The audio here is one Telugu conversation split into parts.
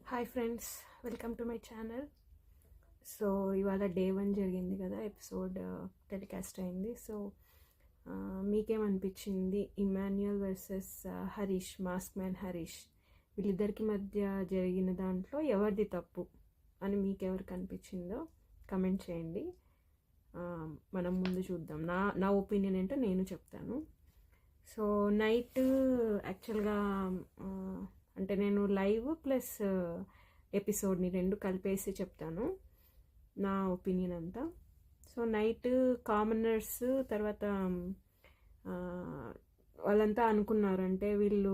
Hi friends, welcome to my channel. So ఇవాళ డే 1 జరిగింది కదా, ఎపిసోడ్ టెలికాస్ట్ అయింది. సో మీకేమనిపించింది? Emmanuel versus Harish, mask man Harish, వీళ్ళిద్దరికి మధ్య జరిగిన దాంట్లో ఎవరిది తప్పు అని మీకెవరికి అనిపించిందో కమెంట్ చేయండి. మనం ముందు చూద్దాం. నా ఒపీనియన్ ఏంటో నేను చెప్తాను. సో నైట్ యాక్చువల్గా అంటే నేను లైవ్ ప్లస్ ఎపిసోడ్ని రెండు కలిపేసి చెప్తాను నా ఒపీనియన్ అంతా. సో నైట్ కామనర్స్ తర్వాత వాళ్ళంతా అనుకున్నారు, అంటే వీళ్ళు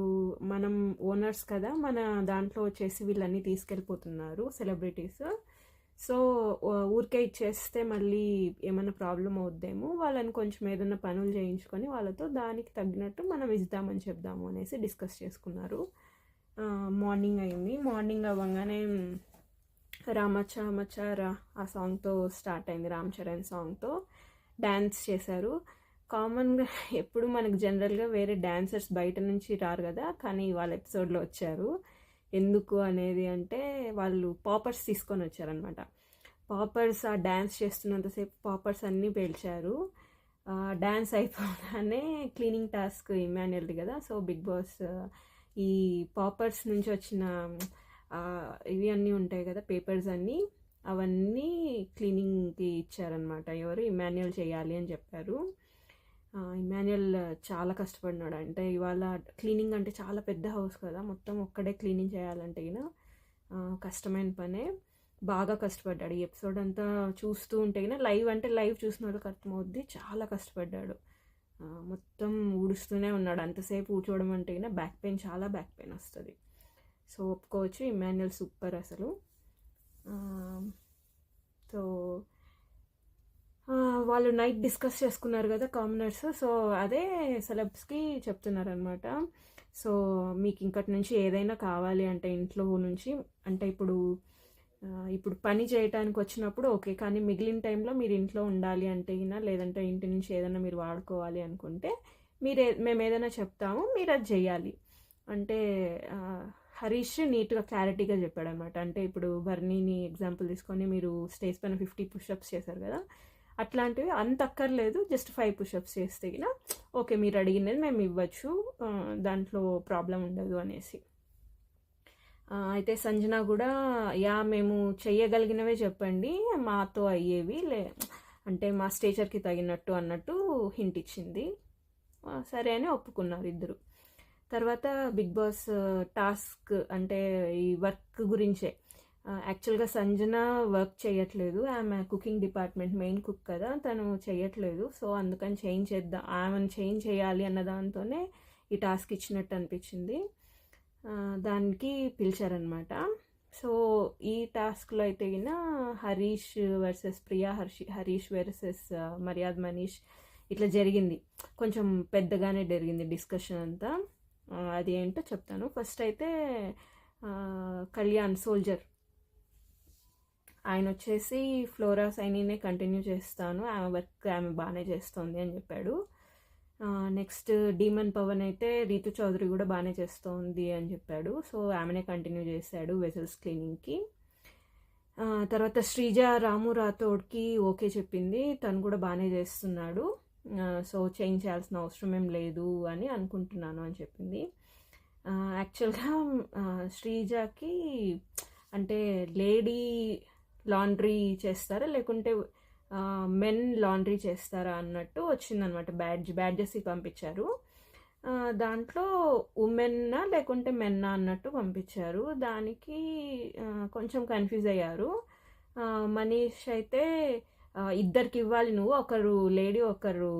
మనం ఓనర్స్ కదా, మన దాంట్లో వచ్చేసి వీళ్ళన్నీ తీసుకెళ్ళిపోతున్నారు సెలబ్రిటీస్. సో ఊరికే ఇచ్చేస్తే మళ్ళీ ఏమైనా ప్రాబ్లం అవుద్దేమో, వాళ్ళని కొంచెం ఏదైనా పనులు చేయించుకొని వాళ్ళతో దానికి తగ్గినట్టు మనం ఇద్దామని చెప్దాము అనేసి డిస్కస్ చేసుకున్నారు. మార్నింగ్ అయింది. మార్నింగ్ అవ్వగానే రామచ్చా మచ్చారా ఆ సాంగ్తో స్టార్ట్ అయింది. రామ్ చరణ్ సాంగ్తో డ్యాన్స్ చేశారు. కామన్గా ఎప్పుడు మనకు జనరల్గా వేరే డాన్సర్స్ బయట నుంచి రారు కదా, కానీ వాళ్ళ ఎపిసోడ్లో వచ్చారు. ఎందుకు అనేది అంటే వాళ్ళు పాపర్స్ తీసుకొని వచ్చారనమాట. పాపర్స్ ఆ డ్యాన్స్ చేస్తున్నంతసేపు పాపర్స్ అన్నీ పేల్చారు. డ్యాన్స్ అయిపోగానే క్లీనింగ్ టాస్క్ ఇమాన్యుయల్ది కదా. సో బిగ్ బాస్ ఈ పాపర్స్ నుంచి వచ్చిన ఇవి అన్నీ ఉంటాయి కదా, పేపర్స్ అన్నీ, అవన్నీ క్లీనింగ్కి ఇచ్చారనమాట. ఎవరు? ఇమాన్యుయల్ చేయాలి అని చెప్పారు. ఇమాన్యుయల్ చాలా కష్టపడినాడు. అంటే ఇవాళ క్లీనింగ్ అంటే చాలా పెద్ద హౌస్ కదా, మొత్తం ఒక్కడే క్లీనింగ్ చేయాలంటే అయినా కష్టమైన పనే. బాగా కష్టపడ్డాడు. ఈ ఎపిసోడ్ అంతా చూస్తూ ఉంటే అయినా, లైవ్ అంటే లైవ్ చూసిన వాళ్ళకి అర్థమవుద్ది, చాలా కష్టపడ్డాడు. మొత్తం ఊడుస్తూనే ఉన్నాడు. అంతసేపు కూర్చోవడం అంటే అయినా చాలా బ్యాక్ పెయిన్ వస్తుంది. సో ఒప్పుకోవచ్చు, ఇమాన్యుయల్ సూపర్ అసలు. సో వాళ్ళు నైట్ డిస్కస్ చేసుకున్నారు కదా కామనర్స్. సో అదే సెలబ్స్కి చెప్తున్నారనమాట. సో మీకు ఇంకటి నుంచి ఏదైనా కావాలి అంటే ఇంట్లో నుంచి, అంటే ఇప్పుడు పని చేయడానికి వచ్చినప్పుడు ఓకే, కానీ మిగిలిన టైంలో మీరు ఇంట్లో ఉండాలి అంటే అయినా, లేదంటే ఇంటి నుంచి ఏదైనా మీరు వాడుకోవాలి అనుకుంటే మేము ఏదైనా చెప్తాము, మీరు అది చేయాలి అంటే హరీష్ నీట్గా క్లారిటీగా చెప్పాడు అనమాట. అంటే ఇప్పుడు బర్నీని ఎగ్జాంపుల్ తీసుకొని మీరు స్టేజ్ పైన 50 పుషప్స్ చేశారు కదా, అట్లాంటివి అంత అక్కర్లేదు, జస్ట్ 5 పుషప్స్ చేస్తే ఓకే, మీరు అడిగినది మేము ఇవ్వచ్చు, దాంట్లో ప్రాబ్లం ఉండదు అనేసి. అయితే సంజన కూడా మేము చెయ్యగలిగినవే చెప్పండి, మాతో అయ్యేవి అంటే మా స్టేచర్కి తగినట్టు అన్నట్టు హింట్ ఇచ్చింది. సరే అని ఒప్పుకున్నారు ఇద్దరు. తర్వాత బిగ్ బాస్ టాస్క్ అంటే ఈ వర్క్ గురించే. యాక్చువల్గా సంజన వర్క్ చేయట్లేదు, ఆమె కుకింగ్ డిపార్ట్మెంట్ మెయిన్ కుక్ కదా, తను చేయట్లేదు. సో అందుకని ఆమెను చేంజ్ చేయాలి అన్న దాంతోనే ఈ టాస్క్ ఇచ్చినట్టు అనిపించింది. దానికి పిలిచారనమాట. సో ఈ టాస్క్లో అయితే హరీష్ వర్సెస్ ప్రియా, హరీష్ వర్సెస్ మర్యాద్ మనీష్ ఇట్లా జరిగింది. కొంచెం పెద్దగానే జరిగింది డిస్కషన్ అంతా. అది ఏంటో చెప్తాను. ఫస్ట్ అయితే కళ్యాణ్ సోల్జర్ ఆయన వచ్చేసి ఫ్లోరా సైనీనే కంటిన్యూ చేస్తాను, ఆమె వర్క్ ఆమె బాగానే చేస్తుంది అని చెప్పాడు. నెక్స్ట్ డీమన్ పవన్ అయితే రీతు చౌదరి కూడా బాగానే చేస్తోంది అని చెప్పాడు. సో ఆమెనే కంటిన్యూ చేశాడు వెజల్స్ క్లీనింగ్కి. తర్వాత శ్రీజ రాము రాథోడ్కి ఓకే చెప్పింది, తను కూడా బాగానే చేస్తున్నాడు, సో చేంజ్ చేయాల్సిన అవసరం ఏం లేదు అని అనుకుంటున్నాను అని చెప్పింది. యాక్చువల్గా శ్రీజకి అంటే లేడీ లాండ్రీ చేస్తారా లేకుంటే మెన్ లాండ్రీ చేస్తారా అన్నట్టు వచ్చిందనమాట. బ్యాడ్జెస్ పంపించారు. దాంట్లో ఉమెన్నా లేకుంటే మెన్నా అన్నట్టు పంపించారు. దానికి కొంచెం కన్ఫ్యూజ్ అయ్యారు. మనీష్ అయితే ఇద్దరికి ఇవ్వాలి నువ్వు, ఒకరు లేడీ ఒకరు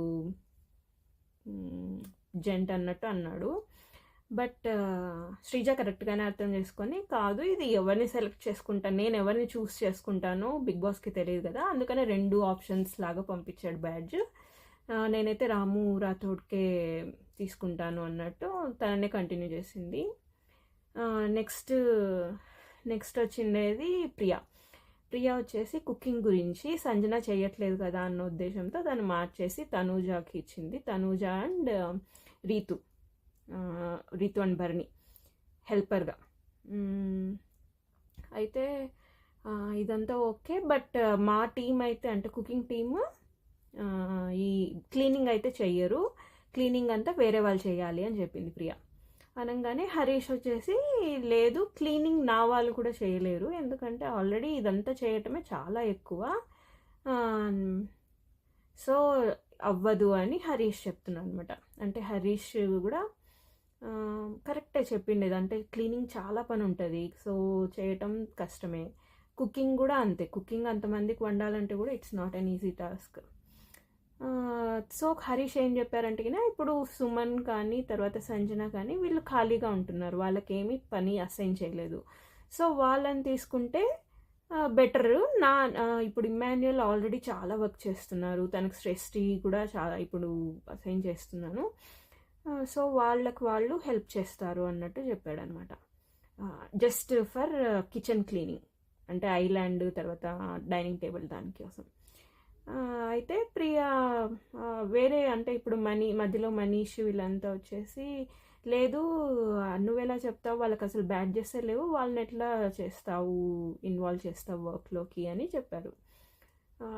జెంట్ అన్నట్టు అన్నాడు. బట్ శ్రీజ కరెక్ట్గానే అర్థం చేసుకొని, కాదు ఇది ఎవరిని సెలెక్ట్ చేసుకుంటాను, నేను ఎవరిని చూస్ చేసుకుంటానో బిగ్ బాస్కి తెలియదు కదా, అందుకనే 2 ఆప్షన్స్ లాగా పంపించాడు బ్యాడ్జ్. నేనైతే రాము రాథోడ్కే తీసుకుంటాను అన్నట్టు తననే కంటిన్యూ చేసింది. నెక్స్ట్ వచ్చిండేది ప్రియా వచ్చేసి కుకింగ్ గురించి, సంజన చేయట్లేదు కదా అన్న ఉద్దేశంతో తను మార్చేసి తనూజాకి ఇచ్చింది. తనూజ అండ్ రీతు అండ్ బర్ని హెల్పర్గా. అయితే ఇదంతా ఓకే. బట్ మా టీం అయితే అంటే కుకింగ్ టీమ్ ఈ క్లీనింగ్ అయితే చెయ్యరు, క్లీనింగ్ అంతా వేరే వాళ్ళు చేయాలి అని చెప్పింది ప్రియా. అనగానే హరీష్ వచ్చేసి లేదు, క్లీనింగ్ నా వాళ్ళు కూడా చేయలేరు, ఎందుకంటే ఆల్రెడీ ఇదంతా చేయటమే చాలా ఎక్కువ, సో అవ్వదు అని హరీష్ చెప్తున్నాను అనమాట. అంటే హరీష్ కూడా కరెక్టే చెప్పిండేది, అంటే క్లీనింగ్ చాలా పని ఉంటుంది, సో చేయటం కష్టమే. కుకింగ్ కూడా అంతే, కుకింగ్ అంతమందికి వండాలంటే కూడా it's not an easy task. So Harish ఏం చెప్పారంటే ఇప్పుడు సుమన్ కానీ తర్వాత సంజన కానీ వీళ్ళు ఖాళీగా ఉంటున్నారు, వాళ్ళకేమీ పని అసైన్ చేయలేదు, సో వాళ్ళని తీసుకుంటే బెటర్. ఇప్పుడు ఇమ్మాన్యుయల్ ఆల్రెడీ చాలా వర్క్ చేస్తున్నారు, తనకు స్ట్రెస్ కూడా చాలా ఇప్పుడు అసైన్ చేస్తున్నాను, సో వాళ్ళు హెల్ప్ చేస్తారు అన్నట్టు చెప్పాడు అనమాట. జస్ట్ ఫర్ కిచెన్ క్లీనింగ్, అంటే ఐలాండ్ తర్వాత డైనింగ్ టేబుల్ దానికోసం. అయితే ప్రియా వేరే అంటే ఇప్పుడు మధ్యలో మనీష్ వీళ్ళంతా వచ్చేసి లేదు నువ్వెలా చెప్తావు, వాళ్ళకి అసలు బ్యాడ్జెస్ లేవు, వాళ్ళని ఎట్లా చేస్తావు, ఇన్వాల్వ్ చేస్తావు వర్క్లోకి అని చెప్పారు.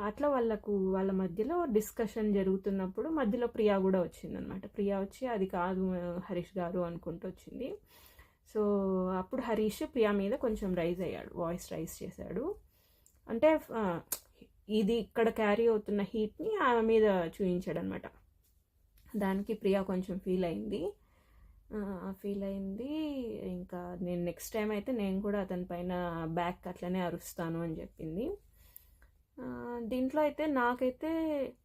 అట్లా వాళ్ళ మధ్యలో డిస్కషన్ జరుగుతున్నప్పుడు మధ్యలో ప్రియా కూడా వచ్చిందనమాట. ప్రియా వచ్చి అది కాదు హరీష్ గారు అనుకుంటూ వచ్చింది. సో అప్పుడు హరీష్ ప్రియా మీద కొంచెం వాయిస్ రైజ్ చేశాడు. అంటే ఇది ఇక్కడ క్యారీ అవుతున్న హీట్ని ఆమె మీద చూపించాడు అనమాట. దానికి ప్రియా కొంచెం ఫీల్ అయింది. ఇంకా నేను నెక్స్ట్ టైం అయితే నేను కూడా అతని పైన బ్యాక్ అట్లనే అరుస్తాను అని చెప్పింది. దీంట్లో అయితే నాకైతే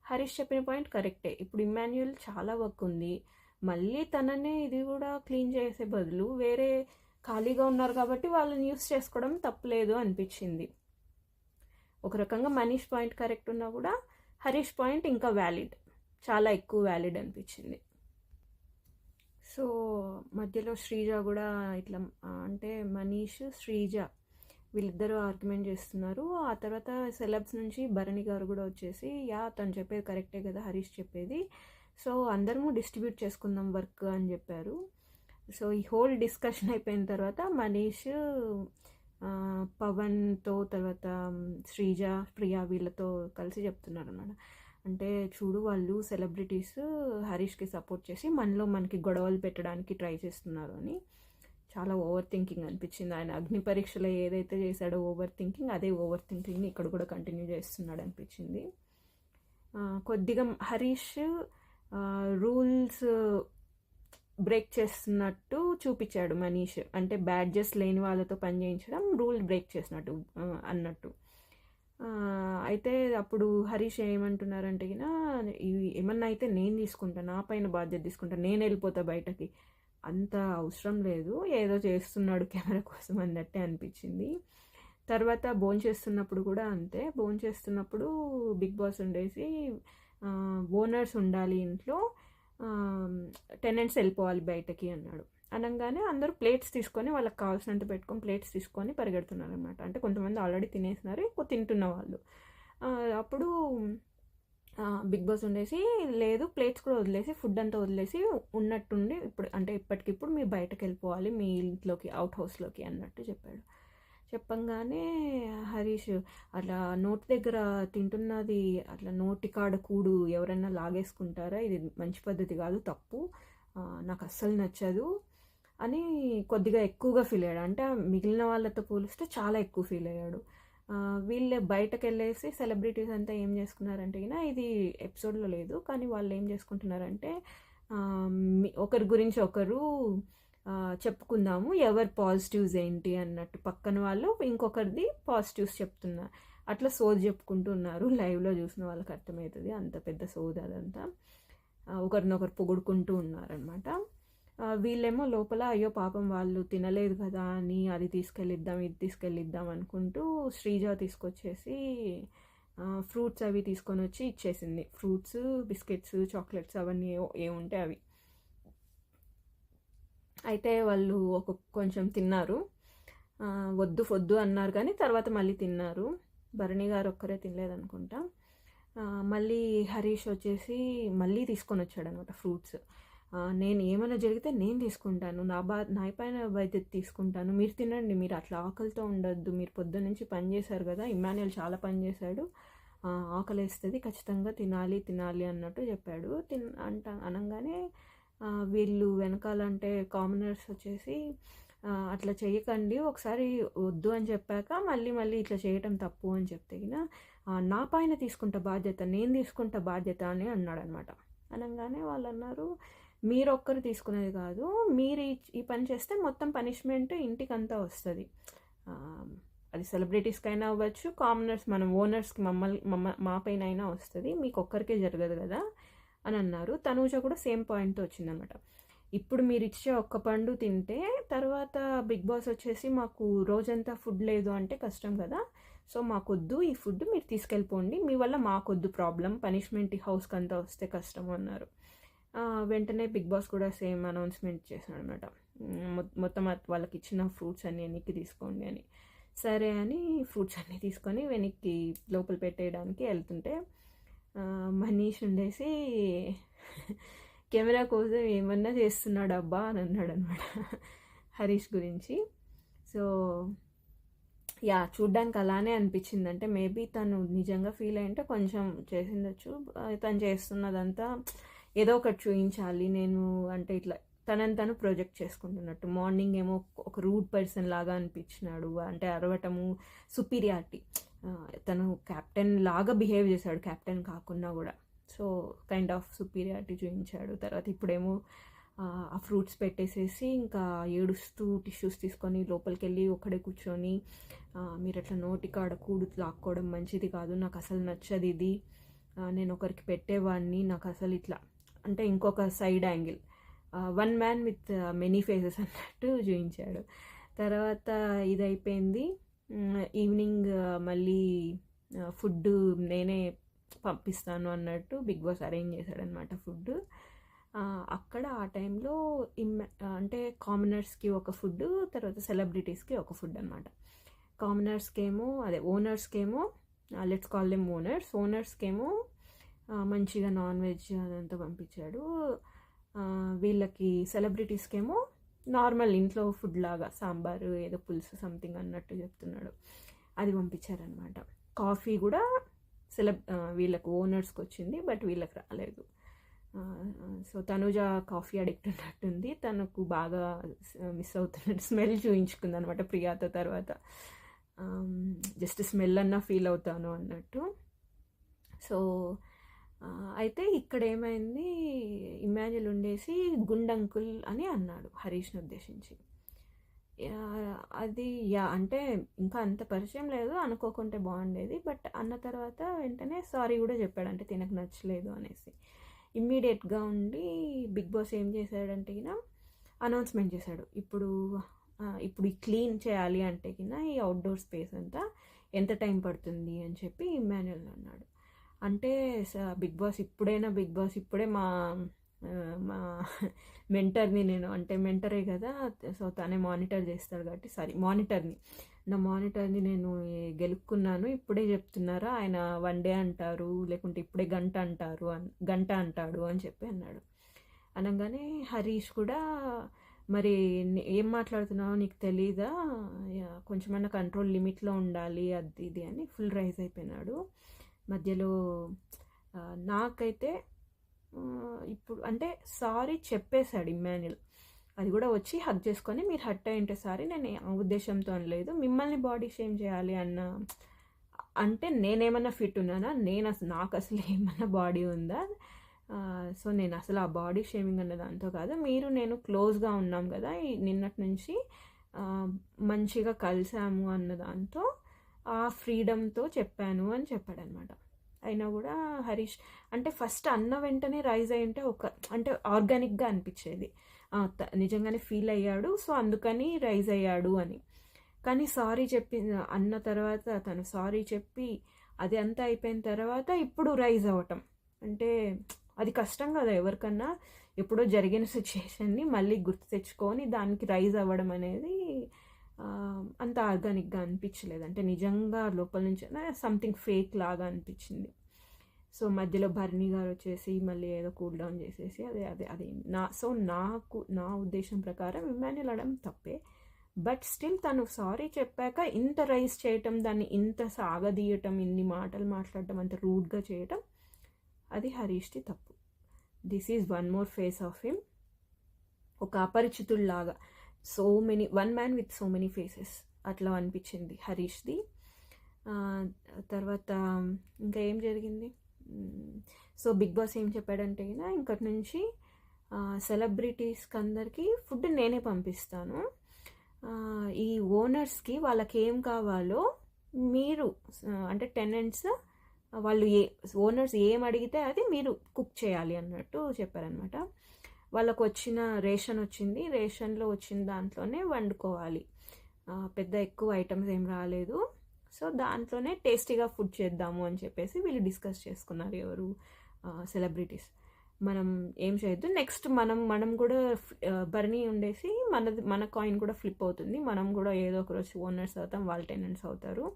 హరీష్ చెప్పిన పాయింట్ కరెక్టే. ఇప్పుడు ఇమ్మాన్యుయల్ చాలా వర్క్ ఉంది, మళ్ళీ తననే ఇది కూడా క్లీన్ చేసే బదులు వేరే ఖాళీగా ఉన్నారు కాబట్టి వాళ్ళని యూస్ చేసుకోవడం తప్పలేదు అనిపించింది. ఒక రకంగా మనీష్ పాయింట్ కరెక్ట్ ఉన్నా కూడా హరీష్ పాయింట్ ఇంకా వ్యాలిడ్, చాలా ఎక్కువ వ్యాలిడ్ అనిపించింది. సో మధ్యలో శ్రీజ కూడా ఇట్లా అంటే మనీష్ శ్రీజ వీళ్ళిద్దరూ ఆర్గ్యుమెంట్ చేస్తున్నారు. ఆ తర్వాత సెలబ్స్ నుంచి భరణి గారు కూడా వచ్చేసి తను చెప్పేది కరెక్టే కదా హరీష్ చెప్పేది, సో అందరము డిస్ట్రిబ్యూట్ చేసుకుందాం వర్క్ అని చెప్పారు. సో ఈ హోల్ డిస్కషన్ అయిపోయిన తర్వాత మనీష్ పవన్తో తర్వాత శ్రీజ ప్రియా వీళ్ళతో కలిసి చెప్తున్నారు అన్నమాట. అంటే చూడు వాళ్ళు సెలబ్రిటీస్ హరీష్కి సపోర్ట్ చేసి మనకి గొడవలు పెట్టడానికి ట్రై చేస్తున్నారు అని. చాలా ఓవర్ థింకింగ్ అనిపించింది. ఆయన అగ్ని పరీక్షలో ఏదైతే చేశాడో ఓవర్ థింకింగ్, అదే ఓవర్ థింకింగ్ని ఇక్కడ కూడా కంటిన్యూ చేస్తున్నాడు అనిపించింది. కొద్దిగా హరీష్ రూల్స్ బ్రేక్ చేస్తున్నట్టు చూపించాడు మనీష్, అంటే బ్యాడ్జెస్ లేని వాళ్ళతో పని చేయించడం రూల్ బ్రేక్ చేసినట్టు అన్నట్టు. అయితే అప్పుడు హరీష్ ఏమంటున్నారంటే ఏమన్నా అయితే నేను తీసుకుంటా, నా పైన బాధ్యత తీసుకుంటా, నేను వెళ్ళిపోతా బయటకి, అంత అవసరం లేదు, ఏదో చేస్తున్నాడు కెమెరా కోసం అన్నట్టే అనిపించింది. తర్వాత భోంచేస్తున్నప్పుడు కూడా అంతే, భోంచేస్తున్నప్పుడు బిగ్ బాస్ ఉండేసి ఓనర్స్ ఉండాలి ఇంట్లో, టెనెంట్స్ వెళ్ళిపోవాలి బయటకి అన్నాడు. అనగానే అందరూ ప్లేట్స్ తీసుకొని వాళ్ళకి కావాల్సినంత పెట్టుకొని ప్లేట్స్ తీసుకొని పరిగెడుతున్నారు అనమాట. అంటే కొంతమంది ఆల్రెడీ తినేసినారు, ఎక్కువ తింటున్న వాళ్ళు. అప్పుడు బిగ్ బాస్ ఉండేసి లేదు ప్లేట్స్ కూడా వదిలేసి ఫుడ్ అంతా వదిలేసి ఉన్నట్టుండి ఇప్పటికిప్పుడు మీరు బయటకు వెళ్ళిపోవాలి మీ ఇంట్లోకి, అవుట్ హౌస్లోకి అన్నట్టు చెప్పాడు. చెప్పంగానే హరీష్ అట్లా నోటి దగ్గర తింటున్నది అట్లా నోటి కాడ కూడు ఎవరైనా లాగేసుకుంటారా, ఇది మంచి పద్ధతి కాదు, తప్పు, నాకు అస్సలు నచ్చదు అని కొద్దిగా ఎక్కువగా ఫీల్ అయ్యాడు. అంటే మిగిలిన వాళ్ళతో పోలిస్తే చాలా ఎక్కువ ఫీల్ అయ్యాడు. వీళ్ళు బయటకు వెళ్ళేసి సెలబ్రిటీస్ అంతా ఏం చేసుకున్నారంటే ఇది ఎపిసోడ్లో లేదు కానీ వాళ్ళు ఏం చేసుకుంటున్నారంటే ఒకరి గురించి ఒకరు చెప్పుకుందాము, ఎవరు పాజిటివ్స్ ఏంటి అన్నట్టు, పక్కన వాళ్ళు ఇంకొకరిది పాజిటివ్స్ చెప్తున్నారు, అట్లా సోది చెప్పుకుంటూ ఉన్నారు. లైవ్లో చూసిన వాళ్ళకి అర్థమవుతుంది అంత పెద్ద సోది అదంతా, ఒకరినొకరు పొగుడుకుంటూ ఉన్నారనమాట. వీళ్ళేమో లోపల అయ్యో పాపం వాళ్ళు తినలేదు కదా అని అది తీసుకెళ్ళిద్దాం ఇది తీసుకెళ్ళిద్దాం అనుకుంటూ శ్రీజ తీసుకొచ్చేసి ఫ్రూట్స్ అవి తీసుకొని వచ్చి ఇచ్చేసింది. ఫ్రూట్స్, బిస్కెట్స్, చాక్లెట్స్ అవన్నీ ఏముంటే అవి. అయితే వాళ్ళు కొంచెం తిన్నారు, వద్దు అన్నారు కానీ తర్వాత మళ్ళీ తిన్నారు. భరణి గారు ఒక్కరే తినలేదనుకుంటా. మళ్ళీ హరీష్ వచ్చేసి మళ్ళీ తీసుకొని వచ్చాడు అనమాట ఫ్రూట్స్. నేను ఏమైనా జరిగితే నేను తీసుకుంటాను, నా పైన బాధ్యత తీసుకుంటాను, మీరు తినండి, మీరు అట్లా ఆకలితో ఉండొద్దు, మీరు పొద్దున్న నుంచి పని చేశారు కదా, ఇమ్మాన్యుయల్ చాలా పని చేశాడు, ఆకలేస్తుంది, ఖచ్చితంగా తినాలి తినాలి అన్నట్టు చెప్పాడు. అనగానే వీళ్ళు వెనకాలంటే కామనర్స్ వచ్చేసి అట్లా చేయకండి, ఒకసారి వద్దు అని చెప్పాక మళ్ళీ మళ్ళీ ఇట్లా చేయటం తప్పు అని చెప్తే నా పైన తీసుకుంటా బాధ్యత, నేను తీసుకుంటా బాధ్యత అని అన్నాడు అనమాట. అనగానే వాళ్ళు అన్నారు, మీరు ఒక్కరు తీసుకునేది కాదు, మీరు ఈ పని చేస్తే మొత్తం పనిష్మెంట్ ఇంటికంతా వస్తుంది, అది సెలబ్రిటీస్కైనా అవ్వచ్చు, కామనర్స్ మనం ఓనర్స్కి మా పైన అయినా వస్తుంది, మీకు ఒక్కరికే జరగదు కదా అని అన్నారు. తనూజ కూడా సేమ్ పాయింట్తో వచ్చిందనమాట. ఇప్పుడు మీరు ఇచ్చే ఒక్క పండు తింటే తర్వాత బిగ్ బాస్ వచ్చేసి మాకు రోజంతా ఫుడ్ లేదు అంటే కష్టం కదా, సో మాకొద్దు ఈ ఫుడ్, మీరు తీసుకెళ్ళిపోండి, మీ వల్ల మాకొద్దు ప్రాబ్లం, పనిష్మెంట్ ఈ హౌస్కి అంతా వస్తే కష్టం అన్నారు. వెంటనే బిగ్ బాస్ కూడా సేమ్ అనౌన్స్మెంట్ చేశాడు అనమాట, మొత్తం వాళ్ళకి ఇచ్చిన ఫ్రూట్స్ అన్నీ వెనక్కి తీసుకోండి అని. సరే అని ఫ్రూట్స్ అన్నీ తీసుకొని వెనక్కి లోపల పెట్టేయడానికి వెళ్తుంటే మనీష్ ఉండేసి కెమెరా కోసం ఏమన్నా చేస్తున్నాడు అబ్బా అని అన్నాడు అనమాట హరీష్ గురించి. సో చూడ్డానికి అలానే అనిపించింది, అంటే మేబీ తను నిజంగా ఫీల్ అయ్యింటే కొంచెం చేసిండొచ్చు, తను చేస్తున్నదంతా ఏదో ఒకటి చూపించాలి నేను అంటే ఇట్లా తనని తను ప్రొజెక్ట్ చేసుకుంటున్నట్టు. మార్నింగ్ ఏమో ఒక రూడ్ పర్సన్ లాగా అనిపించినాడు, అంటే అరవటము, సుపీరియారిటీ, తను క్యాప్టెన్ లాగా బిహేవ్ చేశాడు క్యాప్టెన్ కాకుండా కూడా, సో కైండ్ ఆఫ్ సుపీరియారిటీ చూపించాడు. తర్వాత ఇప్పుడేమో ఆ ఫ్రూట్స్ పెట్టేసేసి ఇంకా ఏడుస్తూ టిష్యూస్ తీసుకొని లోపలికి వెళ్ళి ఒక్కడే కూర్చొని మీరు అట్లా నోటికాడ కూడు లాక్కోవడం మంచిది కాదు, నాకు అసలు నచ్చదు ఇది, నేను ఒకరికి పెట్టేవాడిని, నాకు అసలు ఇట్లా అంటే ఇంకొక side angle, one man with many faces అన్నట్టు చూపించాడు. తర్వాత ఇది అయిపోయింది, ఈవినింగ్ మళ్ళీ ఫుడ్ నేనే పంపిస్తాను అన్నట్టు బిగ్ బాస్ అరేంజ్ చేశాడనమాట ఫుడ్. అక్కడ ఆ టైంలో అంటే కామనర్స్కి ఒక ఫుడ్, తర్వాత సెలబ్రిటీస్కి ఒక ఫుడ్ అనమాట. కామనర్స్కేమో ఓనర్స్కేమో లెట్స్ కాల్ దెమ్ ఓనర్స్కేమో మంచిగా నాన్ వెజ్ అదంతా పంపించాడు, వీళ్ళకి సెలబ్రిటీస్కేమో నార్మల్ ఇంట్లో ఫుడ్ లాగా సాంబారు ఏదో పులుసు సంథింగ్ అన్నట్టు చెప్తున్నాడు, అది పంపించారనమాట. కాఫీ కూడా వీళ్ళకి ఓనర్స్కి వచ్చింది, బట్ వీళ్ళకి రాలేదు. సో తనుజ కాఫీ అడిక్ట్ ఉన్నట్టుంది, తనకు బాగా మిస్ అవుతున్నట్టు స్మెల్ చూయించుకుంది అనమాట ప్రియాతో. తర్వాత జస్ట్ స్మెల్ అన్నా ఫీల్ అవుతాను అన్నట్టు. సో అయితే ఇక్కడ ఏమైంది, ఇమాన్యుయల్ ఉండేసి గుండంకుల్ అని అన్నాడు హరీష్ని ఉద్దేశించి. అది అంటే ఇంకా అంత పరిచయం లేదు, అనుకోకుంటే బాగుండేది, బట్ అన్న తర్వాత వెంటనే సారీ కూడా చెప్పాడు, అంటే తినకు నచ్చలేదు అనేసి. ఇమ్మీడియట్గా ఉండి బిగ్ బాస్ ఏం చేశాడంటే అనౌన్స్మెంట్ చేశాడు, ఇప్పుడు ఈ క్లీన్ చేయాలి అంటే ఈ అవుట్డోర్ స్పేస్ అంతా ఎంత టైం పడుతుంది అని చెప్పి ఇమ్మాన్యుయల్ అన్నాడు. అంటే బిగ్ బాస్ ఇప్పుడే మా మెంటర్ని నేను, అంటే మెంటరే కదా, సో తనే మానిటర్ చేస్తాడు కాబట్టి నా మానిటర్ని నేను గెలుక్కున్నాను, ఇప్పుడే చెప్తున్నారా ఆయన 1 డే అంటారు, లేకుంటే ఇప్పుడే గంట అంటాడు అని చెప్పి అన్నాడు. అనగానే హరీష్ కూడా మరి ఏం మాట్లాడుతున్నావో నీకు తెలీదా, కొంచెమన్నా కంట్రోల్ లిమిట్లో ఉండాలి అది ఇది అని ఫుల్ రైజ్ అయిపోయినాడు. మధ్యలో నాకైతే ఇప్పుడు అంటే సారీ చెప్పేశాడు ఇమ్మాన్యుయల్, అది కూడా వచ్చి హగ్ చేసుకొని మీరు హర్ట్ అయ్యింటే సారీ, నేను ఆ ఉద్దేశంతో అనలేదు, మిమ్మల్ని బాడీ షేమ్ చేయాలి అన్న, అంటే నేనేమన్నా ఫిట్ ఉన్నానా, నాకు అసలు ఏమన్నా బాడీ ఉందా, సో నేను అసలు ఆ బాడీ షేమింగ్ అన్న దాంతో కాదు, మీరు నేను క్లోజ్గా ఉన్నాం కదా నిన్నటి నుంచి, మంచిగా కలిసాము అన్న దాంతో ఆ ఫ్రీడమ్తో చెప్పాను అని చెప్పాడనమాట. అయినా కూడా హరీష్ అంటే ఫస్ట్ అన్న వెంటనే రైజ్ అయ్యి ఉంటే అంటే ఆర్గానిక్గా అనిపించేది, నిజంగానే ఫీల్ అయ్యాడు, సో అందుకని రైజ్ అయ్యాడు అని. కానీ సారీ అన్న తర్వాత తను సారీ చెప్పి అది అంతా అయిపోయిన తర్వాత ఇప్పుడు రైజ్ అవ్వటం అంటే అది కష్టం కదా ఎవరికన్నా, ఎప్పుడో జరిగిన సిచ్యుయేషన్ని మళ్ళీ గుర్తు తెచ్చుకొని దానికి రైజ్ అవ్వడం అనేది అంత ఆర్గానిక్గా అనిపించలేదు, అంటే నిజంగా లోపల నుంచి సంథింగ్ ఫేక్ లాగా అనిపించింది. సో మధ్యలో భరణి గారు వచ్చేసి మళ్ళీ ఏదో కూల్ డౌన్ చేసేసి అది నా ఉద్దేశం ప్రకారం ఇమ్మాన్యుల్ అనడం తప్పే. బట్ స్టిల్ తను సారీ చెప్పాక ఇంత రైజ్ చేయటం, దాన్ని ఇంత సాగదీయటం, ఇన్ని మాటలు మాట్లాడటం, అంత రూడ్గా చేయటం, అది హరీష్ది తప్పు. This is one more face of him. ఒక అపరిచితుల్లాగా one man with so many faces అట్లా అనిపించింది హరీష్ది. తర్వాత ఇంకా ఏం జరిగింది? సో బిగ్ బాస్ ఏం చెప్పాడంటే ఇంకటి నుంచి సెలబ్రిటీస్కి అందరికీ ఫుడ్ నేనే పంపిస్తాను, ఈ ఓనర్స్కి వాళ్ళకి ఏం కావాలో మీరు అంటే టెనెంట్స్ వాళ్ళు ఓనర్స్ ఏం అడిగితే అది మీరు కుక్ చేయాలి అన్నట్టు చెప్పారనమాట. వాళ్ళకు వచ్చిన రేషన్ వచ్చింది, రేషన్లో వచ్చిన దాంట్లోనే వండుకోవాలి, పెద్ద ఎక్కువ ఐటమ్స్ ఏం రాలేదు, సో దాంట్లోనే టేస్టీగా ఫుడ్ చేద్దాము అని చెప్పేసి వీళ్ళు డిస్కస్ చేసుకున్నారు, ఎవరు సెలబ్రిటీస్. మనం ఏం చేయొద్దు, నెక్స్ట్ మనం కూడా బర్నీ ఉండేసి మన కాయిన్ కూడా ఫ్లిప్ అవుతుంది, మనం కూడా ఏదో ఒక రోజు ఓనర్స్ అవుతాం, వాళ్ళ టెనెంట్స్ అవుతారు.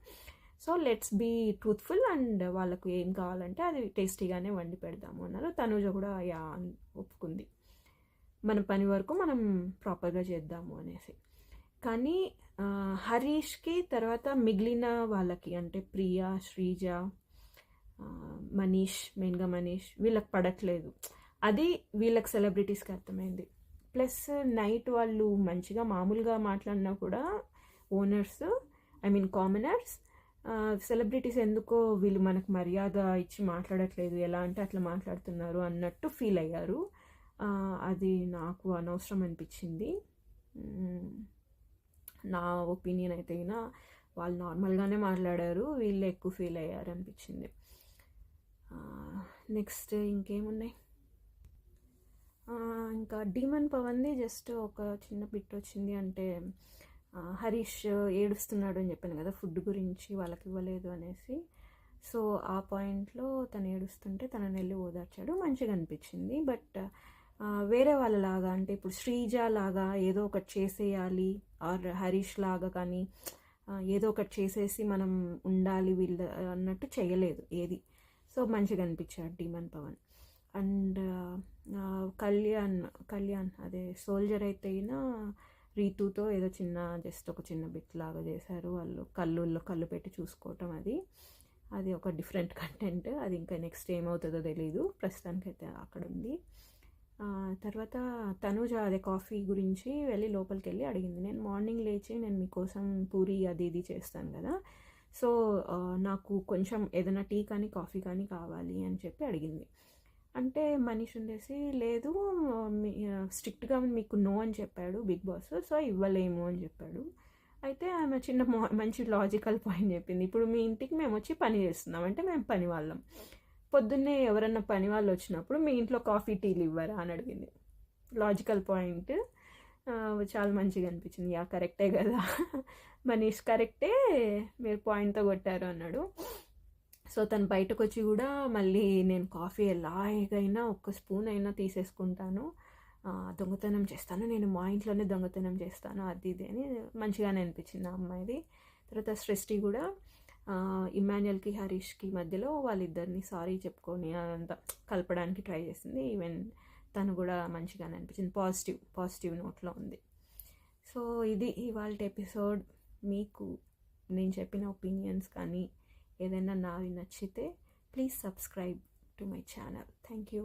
So let's be truthful and వాళ్ళకు ఏం కావాలంటే అది టేస్టీగానే వండి పెడదాము అన్నారు. తనుజ కూడా ఒప్పుకుంది, మన పని వరకు మనం ప్రాపర్గా చేద్దాము అనేసి. కానీ హరీష్కి తర్వాత మిగిలిన వాళ్ళకి అంటే ప్రియా, శ్రీజ, మెయిన్గా మనీష్ వీళ్ళకి పడట్లేదు. అది వీళ్ళకి సెలబ్రిటీస్కి అర్థమైంది. ప్లస్ నైట్ వాళ్ళు మంచిగా మామూలుగా మాట్లాడినా కూడా ఓనర్స్ కామనర్స్ సెలబ్రిటీస్ ఎందుకో వీళ్ళు మనకు మర్యాద ఇచ్చి మాట్లాడట్లేదు, ఎలా అంటే అట్లా మాట్లాడుతున్నారు అన్నట్టు ఫీల్ అయ్యారు. అది నాకు అనవసరం అనిపించింది. నా ఒపీనియన్ అయితే వాళ్ళు నార్మల్గానే మాట్లాడారు, వీళ్ళు ఎక్కువ ఫీల్ అయ్యారు అనిపించింది. నెక్స్ట్ ఇంకేమున్నాయి? ఇంకా డీమన్ పవన్ది జస్ట్ ఒక చిన్న బిట్ వచ్చింది. అంటే హరీష్ ఏడుస్తున్నాడు అని చెప్పాను కదా ఫుడ్ గురించి వాళ్ళకి ఇవ్వలేదు అనేసి. సో ఆ పాయింట్లో తను ఏడుస్తుంటే తనని వెళ్ళి ఓదార్చాడు, మంచిగా అనిపించింది. బట్ వేరే వాళ్ళలాగా అంటే ఇప్పుడు శ్రీజ లాగా ఏదో ఒకటి చేసేయాలి, ఆర్ హరీష్ లాగా కానీ ఏదో ఒకటి చేసేసి మనం ఉండాలి వీళ్ళు అన్నట్టు చేయలేదు ఏది. సో మంచిగా అనిపించాడు డీమన్ పవన్. అండ్ కళ్యాణ్ అదే సోల్జర్ అయితే రీతుతో ఏదో జస్ట్ ఒక చిన్న బిట్ లాగా చేశారు. వాళ్ళు కళ్ళు పెట్టి చూసుకోవటం, అది ఒక డిఫరెంట్ కంటెంట్. అది ఇంకా నెక్స్ట్ ఏమవుతుందో తెలీదు, ప్రస్తుతానికైతే అక్కడ ఉంది. తర్వాత తనుజ అదే కాఫీ గురించి వెళ్ళి లోపలికి వెళ్ళి అడిగింది. నేను మార్నింగ్ లేచి నేను మీకోసం పూరి అది ఇది చేస్తాను కదా, సో నాకు కొంచెం ఏదైనా టీ కానీ కాఫీ కానీ కావాలి అని చెప్పి అడిగింది. అంటే మనిషి ఉండేసి లేదు స్ట్రిక్ట్గా మీకు నో అని చెప్పాడు బిగ్ బాస్, సో ఇవ్వలేము అని చెప్పాడు. అయితే ఆమె మంచి లాజికల్ పాయింట్ చెప్పింది. ఇప్పుడు మీ ఇంటికి మేము వచ్చి పని చేస్తున్నాం అంటే మేము పని వాళ్ళం, పొద్దున్నే ఎవరన్నా పని వాళ్ళు వచ్చినప్పుడు మీ ఇంట్లో కాఫీ టీలు ఇవ్వరా అని అడిగింది. లాజికల్ పాయింట్ చాలా మంచిగా అనిపించింది. కరెక్టే కదా మనీష్, కరెక్టే, మీరు పాయింట్తో కొట్టారు అన్నాడు. సో తను బయటకు వచ్చి కూడా మళ్ళీ నేను కాఫీ ఎలాగైనా ఒక్క స్పూన్ అయినా తీసేసుకుంటాను, దొంగతనం చేస్తాను, నేను మా ఇంట్లోనే దొంగతనం చేస్తాను, అది ఇది అని మంచిగానే అనిపించింది ఆ అమ్మాయిది. తర్వాత సృష్టి కూడా ఇమ్మాన్యుయల్కి హరీష్కి మధ్యలో వాళ్ళిద్దరిని సారీ చెప్పుకొని అదంతా కలపడానికి ట్రై చేసింది. ఈవెన్ తను కూడా మంచిగానే అనిపించింది, పాజిటివ్ నోట్లో ఉంది. సో ఇది ఇవాళ ఎపిసోడ్. మీకు నేను చెప్పిన ఒపీనియన్స్ కానీ ఏదైనా నావి నచ్చితే please subscribe to my channel. Thank you.